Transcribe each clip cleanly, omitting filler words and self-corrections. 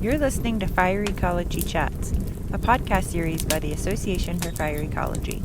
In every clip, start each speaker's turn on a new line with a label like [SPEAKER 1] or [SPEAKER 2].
[SPEAKER 1] You're listening to Fire Ecology Chats, a podcast series by the Association for Fire Ecology.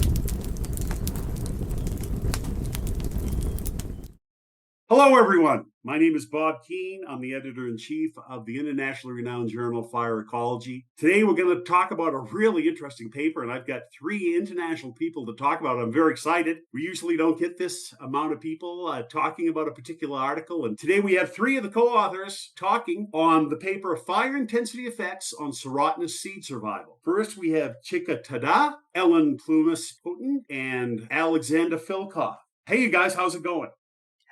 [SPEAKER 2] Hello, everyone. My name is Bob Keane. I'm the editor-in-chief of the internationally renowned journal Fire Ecology. Today, we're going to talk about a really interesting paper, and I've got three international people to talk about. I'm very excited. We usually don't get this amount of people talking about a particular article, and today we have three of the co-authors talking on the paper Fire Intensity Effects on Serotinous Seed Survival. First, we have Chika Tada, Plumanns-Pouton, and Alexander Filkov. Hey, you guys, how's it going?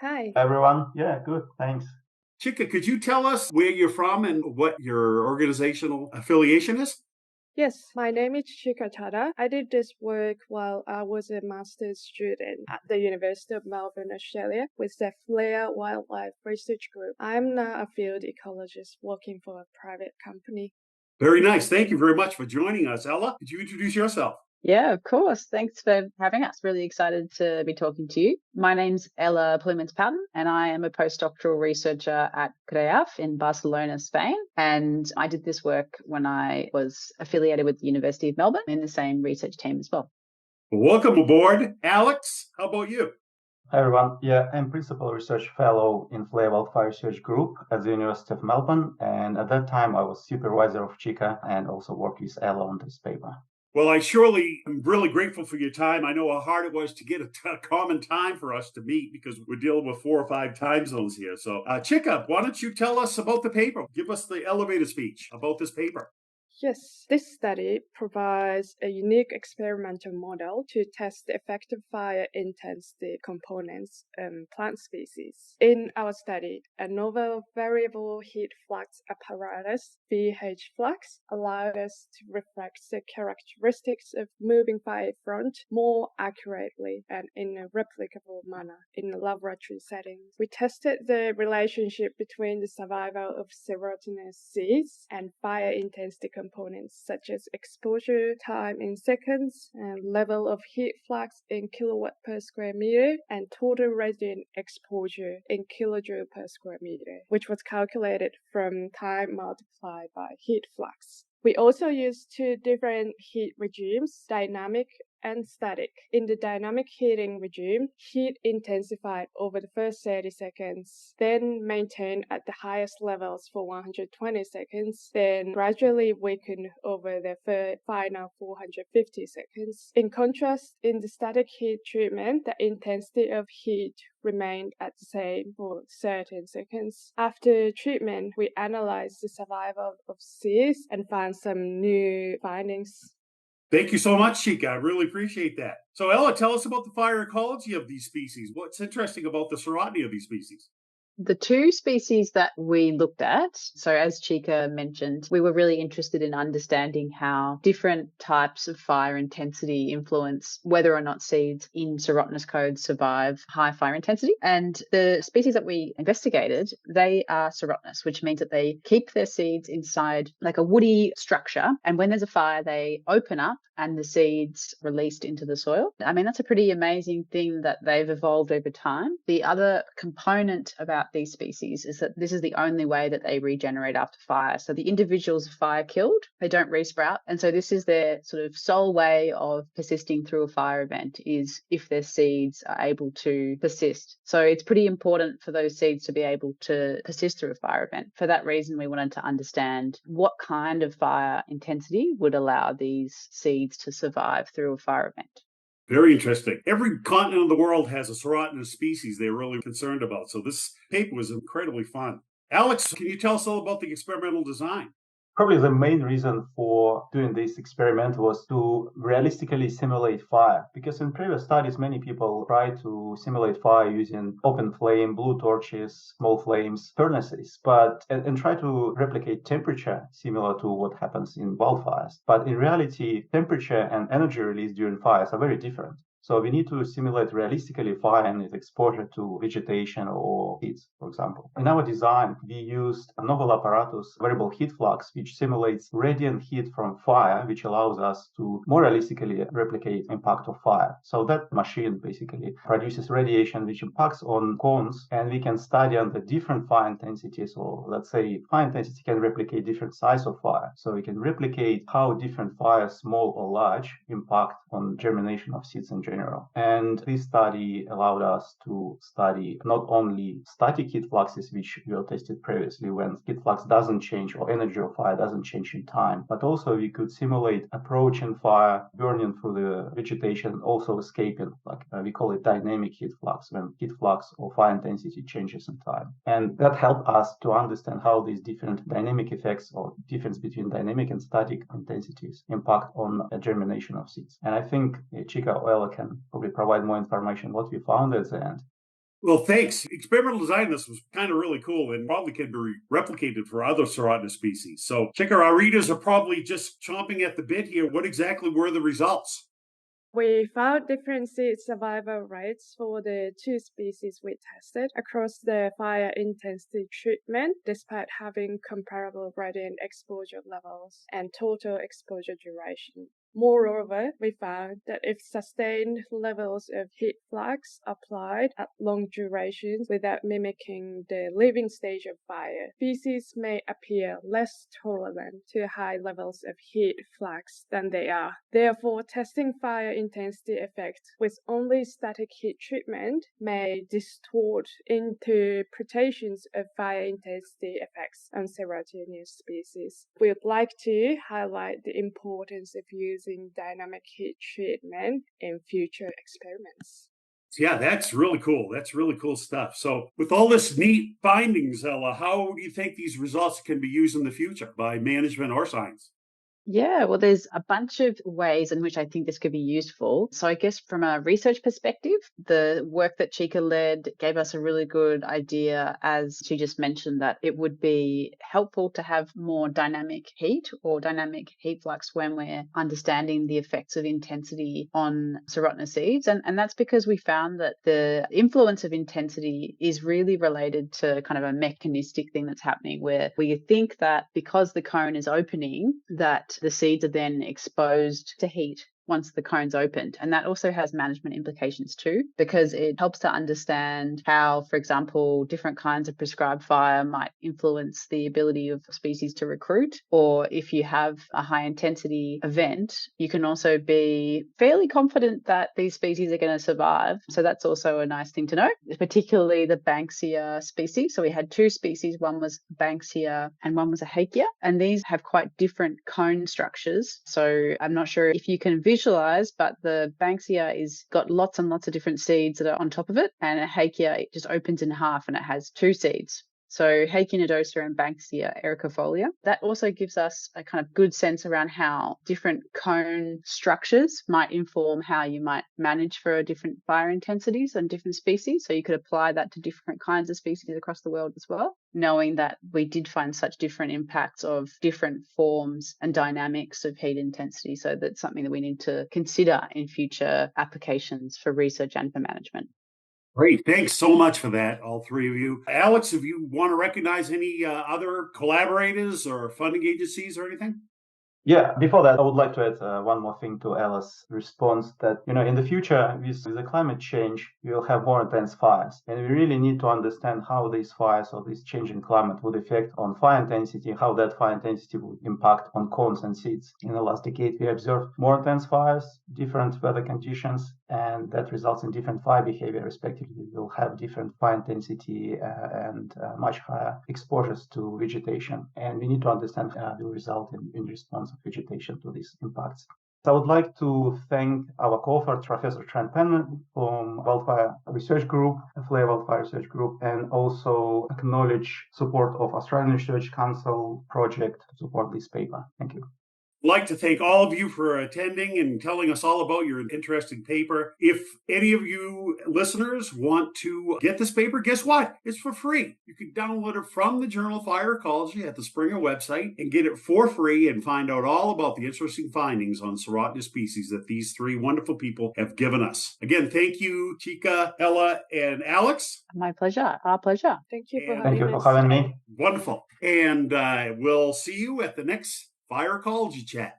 [SPEAKER 3] Hi.
[SPEAKER 4] Everyone. Yeah, good. Thanks.
[SPEAKER 2] Chika, could you tell us where you're from and what your organizational affiliation is?
[SPEAKER 3] Yes, my name is Chika Tada. I did this work while I was a master's student at the University of Melbourne, Australia, with the Fire Wildlife Research Group. I'm now a field ecologist working for a private company.
[SPEAKER 2] Very nice. Thank you very much for joining us. Ella, could you introduce yourself?
[SPEAKER 5] Yeah, of course. Thanks for having us. Really excited to be talking to you. My name's Ella Plumanns-Pouton, and I am a postdoctoral researcher at CREAF in Barcelona, Spain. And I did this work when I was affiliated with the University of Melbourne in the same research team as well.
[SPEAKER 2] Welcome aboard. Alex, how about you?
[SPEAKER 4] Hi, everyone. Yeah, I'm Principal Research Fellow in Fire Wildlife Research Group at the University of Melbourne. And at that time, I was supervisor of Chika and also worked with Ella on this paper.
[SPEAKER 2] Well, I surely am really grateful for your time. I know how hard it was to get a common time for us to meet because we're dealing with 4 or 5 time zones here. So, Chika, why don't you tell us about the paper? Give us the elevator speech about this paper.
[SPEAKER 3] Yes, this study provides a unique experimental model to test the effective fire intensity components in plant species. In our study, a novel variable heat flux apparatus, VH flux, allowed us to reflect the characteristics of moving fire front more accurately and in a replicable manner in a laboratory setting. We tested the relationship between the survival of serotinous seeds and fire intensity components such as exposure time in seconds and level of heat flux in kilowatt per square meter and total radiant exposure in kilojoule per square meter, which was calculated from time multiplied by heat flux. We also used 2 different heat regimes, dynamic and static. In the dynamic heating regime, heat intensified over the first 30 seconds, then maintained at the highest levels for 120 seconds, then gradually weakened over the final 450 seconds. In contrast, in the static heat treatment, the intensity of heat remained at the same for 13 seconds. After treatment, we analyzed the survival of seeds and found some new findings.
[SPEAKER 2] Thank you so much, Chika. I really appreciate that. So, Ella, tell us about the fire ecology of these species. What's interesting about the serotiny of these species?
[SPEAKER 5] The 2 species that we looked at, so as Chika mentioned, we were really interested in understanding how different types of fire intensity influence whether or not seeds in serotinous codes survive high fire intensity. And the species that we investigated, they are serotinous, which means that they keep their seeds inside like a woody structure. And when there's a fire, they open up and the seeds released into the soil. I mean, that's a pretty amazing thing that they've evolved over time. The other component about these species is that this is the only way that they regenerate after fire. So the individuals fire killed, they don't resprout. And so this is their sort of sole way of persisting through a fire event is if their seeds are able to persist. So it's pretty important for those seeds to be able to persist through a fire event. For that reason, we wanted to understand what kind of fire intensity would allow these seeds to survive through a fire event.
[SPEAKER 2] Very interesting. Every continent of the world has a serotinous species they're really concerned about. So this paper was incredibly fun. Alex, can you tell us all about the experimental design?
[SPEAKER 4] Probably the main reason for doing this experiment was to realistically simulate fire, because in previous studies, many people try to simulate fire using open flame, blue torches, small flames, furnaces, and try to replicate temperature similar to what happens in wildfires. But in reality, temperature and energy release during fires are very different. So we need to simulate realistically fire and its exposure to vegetation or heat, for example. In our design, we used a novel apparatus, variable heat flux, which simulates radiant heat from fire, which allows us to more realistically replicate impact of fire. So that machine basically produces radiation which impacts on cones, and we can study under different fire intensities, or let's say fire intensity can replicate different size of fire. So we can replicate how different fires, small or large, impact on germination of seeds in general. And this study allowed us to study not only static heat fluxes, which we tested previously when heat flux doesn't change or energy of fire doesn't change in time, but also we could simulate approaching fire, burning through the vegetation, also escaping, like we call it dynamic heat flux, when heat flux or fire intensity changes in time. And that helped us to understand how these different dynamic effects or difference between dynamic and static intensities impact on germination of seeds. And I think Chika or Ella can probably provide more information what we found at the end.
[SPEAKER 2] Well, thanks. Experimental design of this was kind of really cool and probably can be replicated for other serotinous species. So, Chika, our readers are probably just chomping at the bit here. What exactly were the results?
[SPEAKER 3] We found different seed survival rates for the two species we tested across the fire intensity treatment, despite having comparable radiant exposure levels and total exposure duration. Moreover, we found that if sustained levels of heat flux applied at long durations without mimicking the living stage of fire, species may appear less tolerant to high levels of heat flux than they are. Therefore, testing fire intensity effects with only static heat treatment may distort interpretations of fire intensity effects on serotinous species. We'd like to highlight the importance of using dynamic heat treatment in future experiments.
[SPEAKER 2] Yeah, that's really cool. That's really cool stuff. So, with all this neat findings, Ella, how do you think these results can be used in the future by management or science?
[SPEAKER 5] Yeah, well, there's a bunch of ways in which I think this could be useful. So I guess from a research perspective, the work that Chika led gave us a really good idea, as she just mentioned, that it would be helpful to have more dynamic heat or dynamic heat flux when we're understanding the effects of intensity on serotinous seeds. And that's because we found that the influence of intensity is really related to kind of a mechanistic thing that's happening, where we think that because the cone is opening, that the seeds are then exposed to heat once the cone's opened. And that also has management implications too, because it helps to understand how, for example, different kinds of prescribed fire might influence the ability of species to recruit. Or if you have a high intensity event, you can also be fairly confident that these species are going to survive. So that's also a nice thing to know, particularly the Banksia species. So we had two species, one was Banksia and one was a Hakea, and these have quite different cone structures. So I'm not sure if you can visualize, but the Banksia is got lots and lots of different seeds that are on top of it, and a Hakea, it just opens in half and it has two seeds. So Hakea nodosa and Banksia ericofolia. That also gives us a kind of good sense around how different cone structures might inform how you might manage for different fire intensities on different species. So you could apply that to different kinds of species across the world as well, knowing that we did find such different impacts of different forms and dynamics of heat intensity. So that's something that we need to consider in future applications for research and for management.
[SPEAKER 2] Great. Thanks so much for that, all three of you. Alex, if you want to recognize any other collaborators or funding agencies or anything?
[SPEAKER 4] Yeah, before that, I would like to add one more thing to Ella's response that, in the future, with the climate change, we will have more intense fires. And we really need to understand how these fires or this changing climate would affect on fire intensity, how that fire intensity would impact on cones and seeds. In the last decade, we observed more intense fires, different weather conditions, and that results in different fire behavior, respectively. We'll have different fire intensity and much higher exposures to vegetation. And we need to understand how it will result in response of vegetation to these impacts. So I would like to thank our co-author, Professor Trent Penman from Wildfire Research Group, Flare Wildfire Research Group, and also acknowledge support of Australian Research Council project to support this paper. Thank you.
[SPEAKER 2] like to thank all of you for attending and telling us all about your interesting paper. If any of you listeners want to get this paper, guess what? It's for free. You can download it from the Journal Fire Ecology at the Springer website and get it for free and find out all about the interesting findings on serotinous species that these three wonderful people have given us. Again, thank you, Chika, Ella, and Alex.
[SPEAKER 5] My pleasure. Our pleasure.
[SPEAKER 3] Thank you for
[SPEAKER 2] And
[SPEAKER 3] having
[SPEAKER 4] Thank you
[SPEAKER 3] us.
[SPEAKER 4] for having me.
[SPEAKER 2] Wonderful. And we'll see you at the next Fire Ecology Chat.